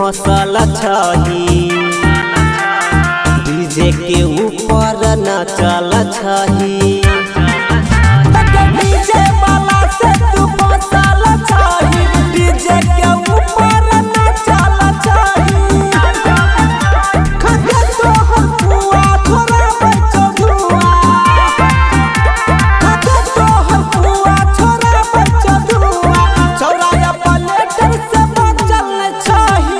फसल छही डीजे के ऊपर नाचल छही डीजे वाला से तू फसल छही डीजे के ऊपर नाचल छही खके तो हुआ थोड़ा बच्चा हुआ खके तो हुआ थोड़ा बच्चा हुआ चौराया पलेटर से बचल छही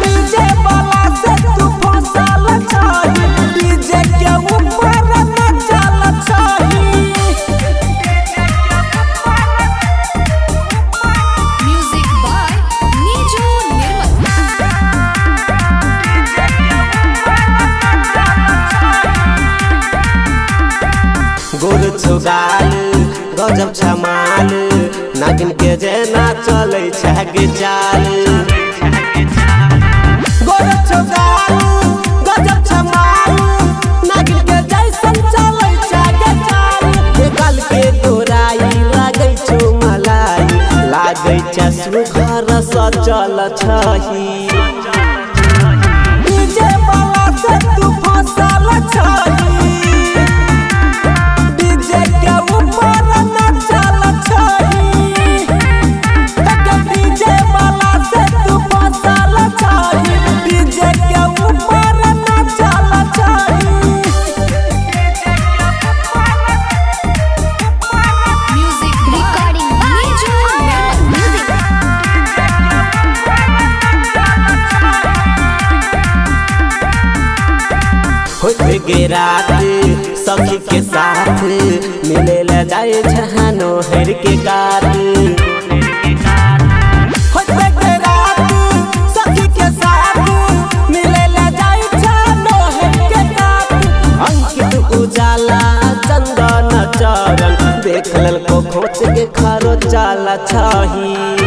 डीजे वाला से तू फसल छही डीजे के ऊपर नाचल छही। Music by Niju गोर छुगाल गजब छमाल नागिन के जेना चलै छै चाल गोर छुगाल गजब छमाल नागिन के जैसन चलै छै चाल काल के तोराई लागै छौ मलाई लागै छै सुघर सचल छही डीजे वाला से तू फसल छही डीजे के ऊपर नाचल छही डीजे वाला से तू फसल छही डीजे के ऊपर नाचल छही। Music recording Niju होते गे रात सखी के साथ मिले ले जाए छहानो हर के काट होते गे रात सखी के साथ मिले ले जाए छहानो हर के काट अंकित उजाला चंदन चरण देख लल को खोच के खारो चाला छही।